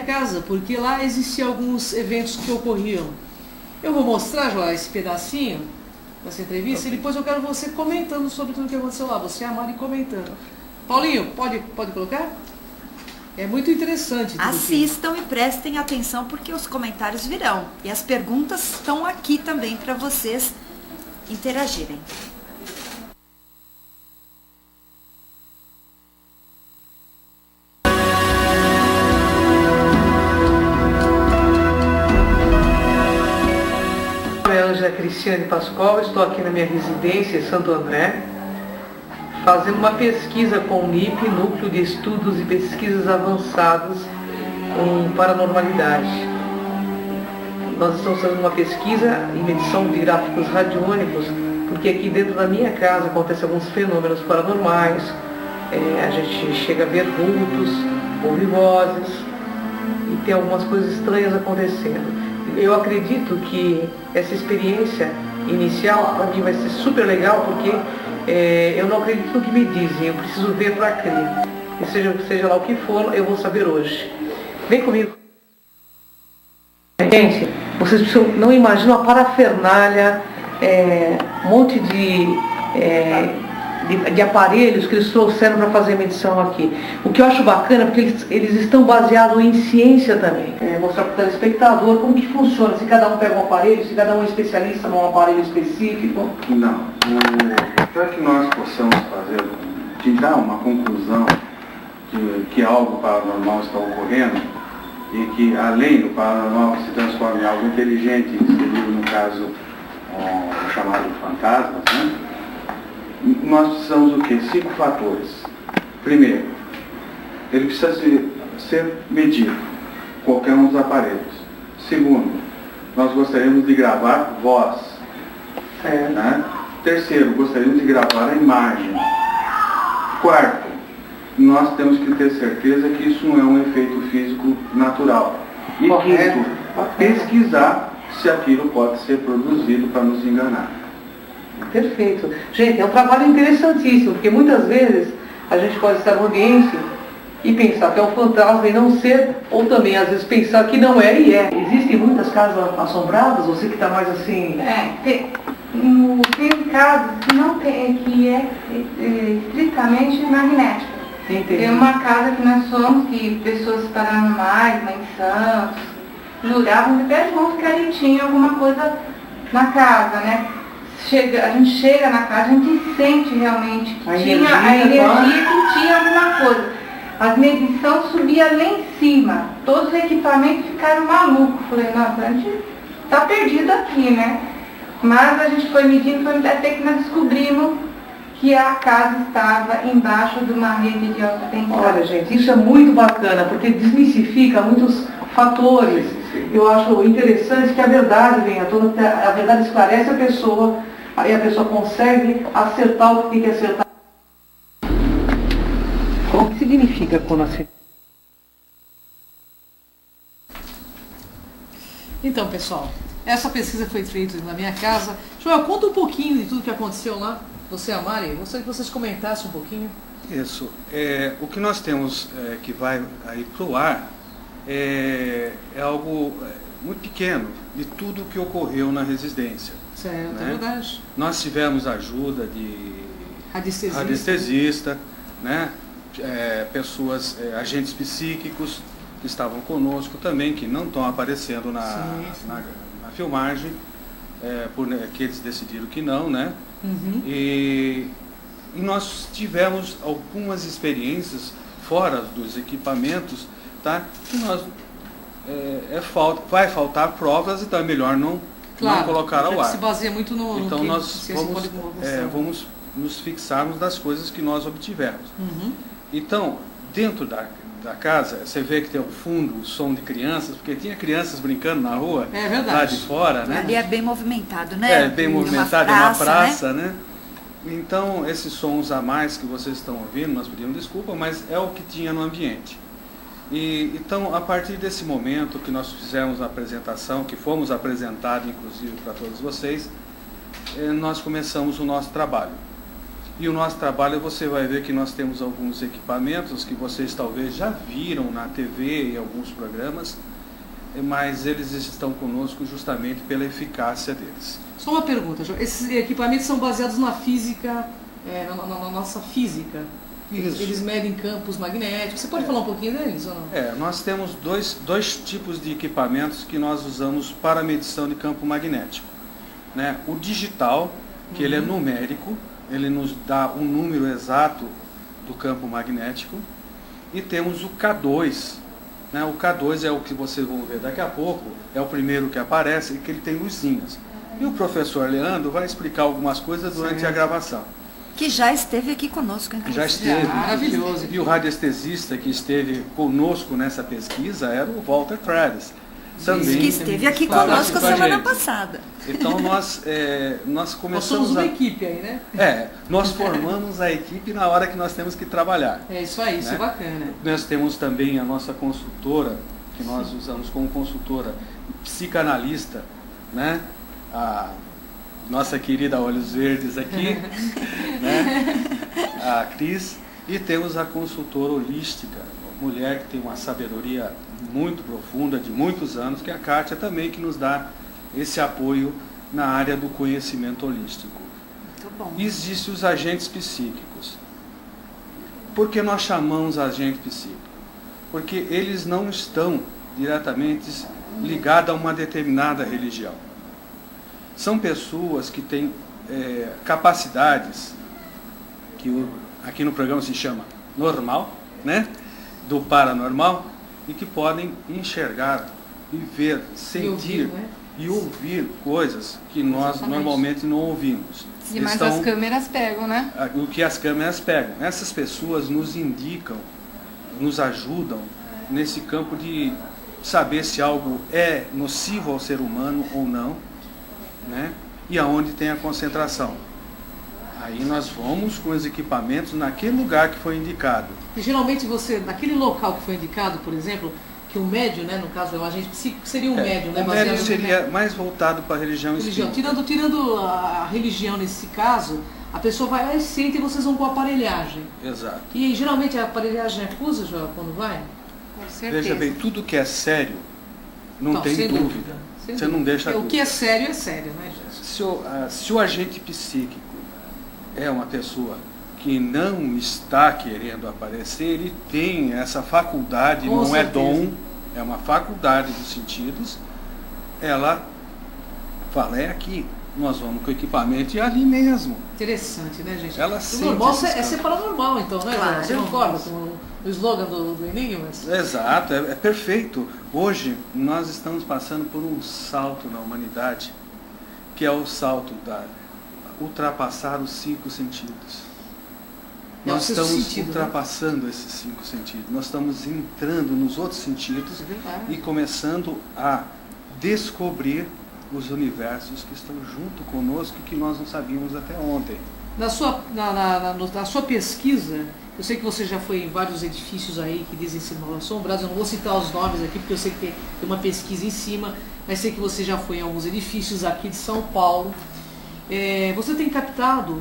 casa, porque lá existiam alguns eventos que ocorriam. Eu vou mostrar já esse pedacinho dessa entrevista e depois eu quero você comentando sobre tudo que aconteceu lá, você e a Mari comentando. Paulinho, pode colocar? É muito interessante. Assistam e prestem atenção porque os comentários virão. E as perguntas estão aqui também para vocês interagirem. Meu nome é Ângela Cristiane Pascoal, estou aqui na minha residência em Santo André, fazendo uma pesquisa com o NIP, Núcleo de Estudos e Pesquisas Avançadas em Paranormalidade. Nós estamos fazendo uma pesquisa em medição de gráficos radiônicos, porque aqui dentro da minha casa acontecem alguns fenômenos paranormais, a gente chega a ver vultos, ouvir vozes, e tem algumas coisas estranhas acontecendo. Eu acredito que essa experiência inicial para mim vai ser super legal, porque eu não acredito no que me dizem, eu preciso ver para crer. E seja lá o que for, eu vou saber hoje. Vem comigo. Gente, vocês não imaginam a parafernália, um monte de aparelhos que eles trouxeram para fazer a medição aqui. O que eu acho bacana é porque eles estão baseados em ciência também. Mostrar para o telespectador como que funciona, se cada um pega um aparelho, se cada um é especialista num aparelho específico. Não. Para que nós possamos tirar uma conclusão de que algo paranormal está ocorrendo e que além do paranormal se transforme em algo inteligente, seria no caso o chamado fantasmas, né? Nós precisamos o quê? 5 fatores. Primeiro, ele precisa ser medido, qualquer um dos aparelhos. Segundo, nós gostaríamos de gravar voz. Né? Terceiro, gostaríamos de gravar a imagem. Quarto, nós temos que ter certeza que isso não é um efeito físico natural. E quinto, pesquisar se aquilo pode ser produzido para nos enganar. Perfeito. Gente, é um trabalho interessantíssimo, porque muitas vezes a gente pode estar no ambiente e pensar que é um fantasma e não ser, ou também às vezes pensar que não é e é. Existem muitas casas assombradas, você que está mais assim... Tem casos que não tem, que é estritamente magnético. Entendi. Tem uma casa que nós somos, que pessoas paranormais, mãe de santos, juravam de pé junto que ali tinha alguma coisa na casa, né? A gente chega na casa, a gente sente realmente que tinha a energia, que tinha alguma coisa. As medições subiam lá em cima, todos os equipamentos ficaram malucos. Falei, nossa, a gente está perdido aqui, né? Mas a gente foi medindo, até que nós descobrimos que a casa estava embaixo de uma rede de alta tensão. Olha, gente, isso é muito bacana, porque desmistifica muitos fatores. Eu acho interessante que a verdade venha à tona, a verdade esclarece a pessoa, aí a pessoa consegue acertar o que tem que acertar. O que significa quando assim? Então, pessoal, essa pesquisa foi feita na minha casa. Joel, conta um pouquinho de tudo que aconteceu lá. Você e a Mari, gostaria que vocês comentassem um pouquinho. Isso. O que nós temos que vai aí para o ar é algo muito pequeno de tudo o que ocorreu na residência. Certo, né? É verdade. Nós tivemos ajuda de Radiestesista. né? Pessoas, agentes psíquicos que estavam conosco também, que não estão aparecendo na filmagem, que eles decidiram que não, né? Uhum. E nós tivemos algumas experiências fora dos equipamentos, tá? Que nós vai faltar provas, então é melhor não colocar ao ar. Se baseia muito no então que nós vamos nos fixarmos das coisas que nós obtivemos. Uhum. Então, dentro da casa, você vê que tem ao fundo o som de crianças, porque tinha crianças brincando na rua, lá de fora, né? Ali é bem movimentado, né? Bem movimentado, é uma praça, né? Então, esses sons a mais que vocês estão ouvindo, nós pedimos desculpa, mas é o que tinha no ambiente. Então, a partir desse momento que nós fizemos a apresentação, que fomos apresentados, inclusive, para todos vocês, nós começamos o nosso trabalho. E o nosso trabalho, você vai ver que nós temos alguns equipamentos que vocês talvez já viram na TV e alguns programas, mas eles estão conosco justamente pela eficácia deles. Só uma pergunta, João. Esses equipamentos são baseados na física, na nossa física. Isso. Eles medem campos magnéticos. Você pode falar um pouquinho deles ou não? Nós temos dois tipos de equipamentos que nós usamos para a medição de campo magnético. Né? O digital, que ele é numérico, ele nos dá um número exato do campo magnético. E temos o K2. Né? O K2 é o que vocês vão ver daqui a pouco, é o primeiro que aparece e que ele tem luzinhas. E o professor Leandro vai explicar algumas coisas durante a gravação. Que já esteve aqui conosco, inclusive. Já esteve. Maravilhoso. E o radiestesista que esteve conosco nessa pesquisa era o Walter Trades. Também Que esteve aqui estava conosco com a semana gente. passada. Então nós começamos Nós somos uma equipe aí, né? nós formamos a equipe na hora que nós temos que trabalhar. É isso aí, isso é bacana. Nós temos também a nossa consultora, que nós usamos como consultora psicanalista, né? A nossa querida Olhos Verdes aqui, né? A Cris, e temos a consultora holística, uma mulher que tem uma sabedoria muito profunda, de muitos anos, que é a Kátia também, que nos dá esse apoio na área do conhecimento holístico. Muito bom. Existem os agentes psíquicos. Por que nós chamamos agente psíquico? Porque eles não estão diretamente ligados a uma determinada religião. São pessoas que têm capacidades, que aqui no programa se chama normal, né? Do paranormal, e que podem enxergar e ver, sentir e ouvir coisas que nós normalmente não ouvimos. E mais as câmeras pegam, né? O que as câmeras pegam. Essas pessoas nos indicam, nos ajudam nesse campo de saber se algo é nocivo ao ser humano ou não, né? E aonde tem a concentração. Aí nós vamos com os equipamentos naquele lugar que foi indicado. E geralmente você, naquele local que foi indicado, por exemplo, que o médium, né, no caso é um agente psíquico, seria um médium, né? O médium seria mais voltado para a religião espírita. Tirando a religião nesse caso, a pessoa vai lá e sente e vocês vão com a aparelhagem. Exato. E geralmente a aparelhagem acusa, Joel, quando vai? Com certeza. Veja bem, tudo que é sério, não tem sem dúvida. Sem Você não deixa O dúvida. que é sério, né, gente? Se o agente psíquico é uma pessoa que não está querendo aparecer, ele tem essa faculdade, Com não certeza. é dom, é uma faculdade dos sentidos. Ela fala, é aqui, nós vamos com o equipamento e é ali mesmo. Interessante, né, gente? Ela o sente normal esses é ser paranormal, então, né? Claro. Você concorda com o slogan do Enigmas? Exato, é perfeito. Hoje nós estamos passando por um salto na humanidade, que é o salto da ultrapassar os 5 sentidos. É o Nós sexto estamos sentido, ultrapassando esses 5 sentidos. Nós estamos entrando nos outros sentidos verdade. e começando a descobrir os universos que estão junto conosco e que nós não sabíamos até ontem. Na sua pesquisa, eu sei que você já foi em vários edifícios aí que dizem ser mal assombrados, eu não vou citar os nomes aqui porque eu sei que tem uma pesquisa em cima, mas sei que você já foi em alguns edifícios aqui de São Paulo. Você tem captado,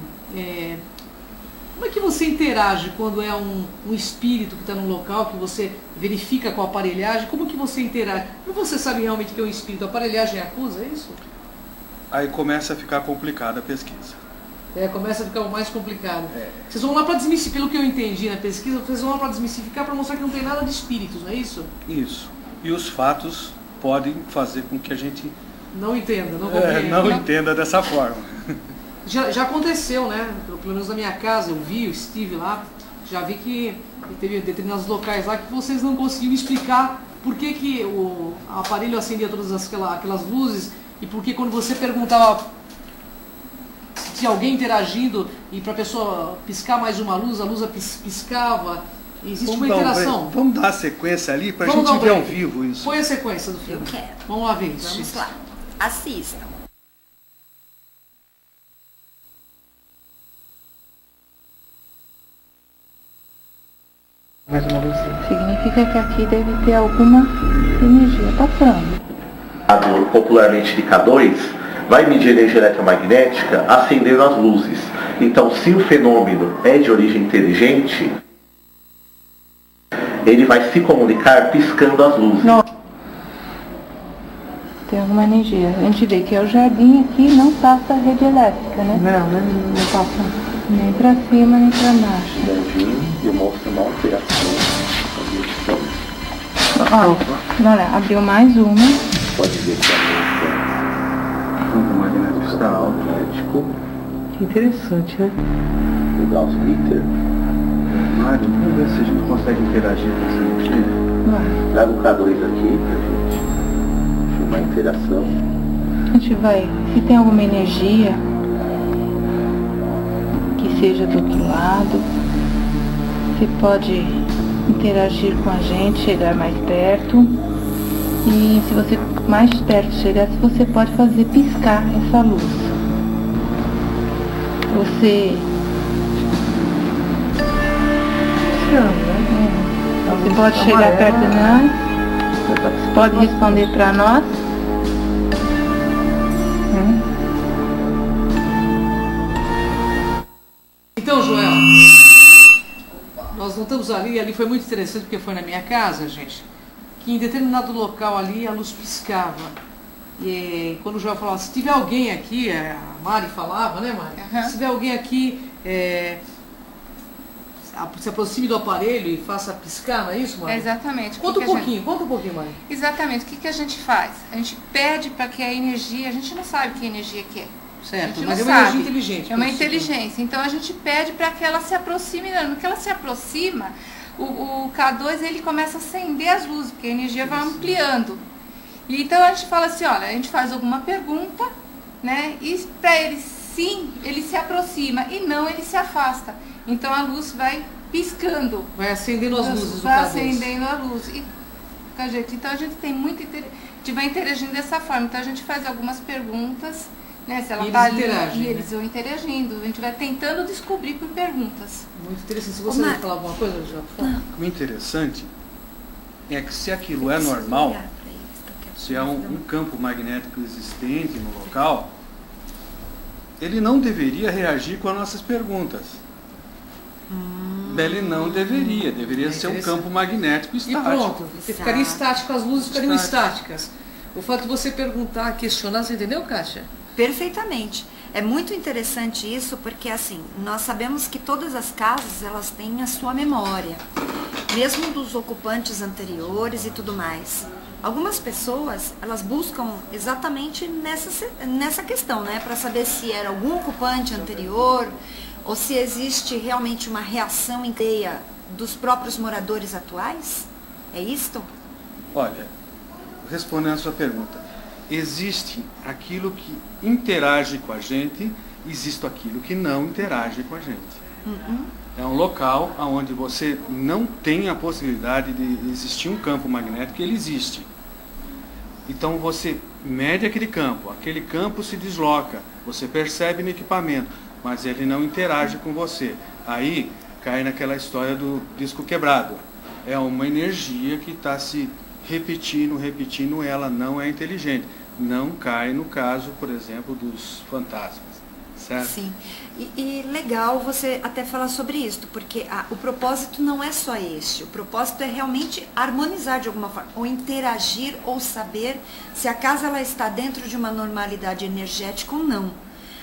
como é que você interage quando é um espírito que está num local que você verifica com a aparelhagem? Como que você interage? Como você sabe realmente que é um espírito? A aparelhagem acusa, é isso? Aí começa a ficar complicada a pesquisa. Começa a ficar mais complicado. Vocês vão lá para desmistificar, pelo que eu entendi na pesquisa, vocês vão lá para desmistificar, para mostrar que não tem nada de espíritos, não é isso? Isso. E os fatos podem fazer com que a gente Não entenda, não compreenda. não entenda dessa forma. Já aconteceu, né? Pelo menos na minha casa, eu estive lá, já vi que teve determinados locais lá que vocês não conseguiam explicar por que o aparelho acendia todas aquelas luzes e por que quando você perguntava se tinha alguém interagindo e para a pessoa piscar mais uma luz, a luz piscava. Existe uma interação. Vamos dar a sequência ali para a Vamos gente dar um ver ao break. vivo isso. Põe a sequência do filme. Eu quero. Vamos lá ver isso. Vamos lá. Assistam. Mais uma luzinha. Significa que aqui deve ter alguma energia passando. Popularmente de K2, vai medir energia eletromagnética acendendo as luzes. Então, se o fenômeno é de origem inteligente, ele vai se comunicar piscando as luzes. Não. Tem alguma energia. A gente vê que é o jardim aqui, não passa rede elétrica, né? Não passa. Nem pra cima, nem pra baixo. Jardim demonstra uma alteração. Olha, abriu mais uma. Pode ver que a campo magnético está magnético, Que interessante, né? o Gauss-Richter. Mário, vamos ver se a gente consegue interagir com essa energia. Vai. Traga o K2 aqui pra gente filmar a interação. A gente vai, se tem alguma energia que seja do outro lado, você pode interagir com a gente, chegar mais perto. E se você mais perto chegar, você pode fazer piscar essa luz. Você pode chegar perto de nós, pode responder para nós. Então, Joel, nós voltamos ali foi muito interessante porque foi na minha casa, gente, que em determinado local ali a luz piscava. E quando o Joel falava, se tiver alguém aqui, a Mari falava, né, Mari? Se tiver alguém aqui, se aproxime do aparelho e faça piscar, não é isso, Mari? Exatamente. Conta um pouquinho, Mari. Exatamente. O que a gente faz? A gente pede para que a energia, a gente não sabe que energia que é. Certo, mas é uma energia inteligente. É uma inteligência. Então a gente pede para que ela se aproxime. No que ela se aproxima, o K2 ele começa a acender as luzes, porque a energia vai ampliando. E então a gente fala assim, olha, a gente faz alguma pergunta, né? E para ele sim, ele se aproxima e não ele se afasta. Então a luz vai piscando. Vai acendendo as luzes do Vai K2. acendendo a luz. E, então a gente tem muito a gente vai interagindo dessa forma. Então a gente faz algumas perguntas, né? Se ela está ali, e eles vão interagindo. A gente vai tentando descobrir por perguntas. Muito interessante. Se você quer falar alguma coisa, já O interessante é que se aquilo é normal, se é um campo magnético existente no local, ele não deveria reagir com as nossas perguntas. Ele não deveria ser um campo magnético estático. E pronto, você ficaria estático, as luzes ficariam estáticas. O fato de você perguntar, questionar, você entendeu, Kátia? Perfeitamente. É muito interessante isso, porque assim, nós sabemos que todas as casas, elas têm a sua memória, mesmo dos ocupantes anteriores e tudo mais. Algumas pessoas, elas buscam exatamente nessa questão, né, para saber se era algum ocupante anterior, ou se existe realmente uma reação em cadeia dos próprios moradores atuais? É isto? Olha, respondendo a sua pergunta, existe aquilo que interage com a gente, existe aquilo que não interage com a gente. É um local onde você não tem a possibilidade de existir um campo magnético, ele existe. Então você mede aquele campo se desloca, você percebe no equipamento, mas ele não interage com você. Aí cai naquela história do disco quebrado. É uma energia que está se repetindo, ela não é inteligente. Não cai no caso, por exemplo, dos fantasmas. Certo? Sim. E legal você até falar sobre isso, porque o propósito não é só este. O propósito é realmente harmonizar de alguma forma, ou interagir, ou saber se a casa ela está dentro de uma normalidade energética ou não.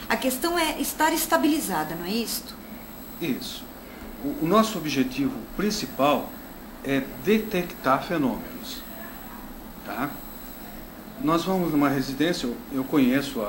A questão é estar estabilizada, não é isto? Isso. O nosso objetivo principal é detectar fenômenos. Tá? Nós vamos numa residência, eu conheço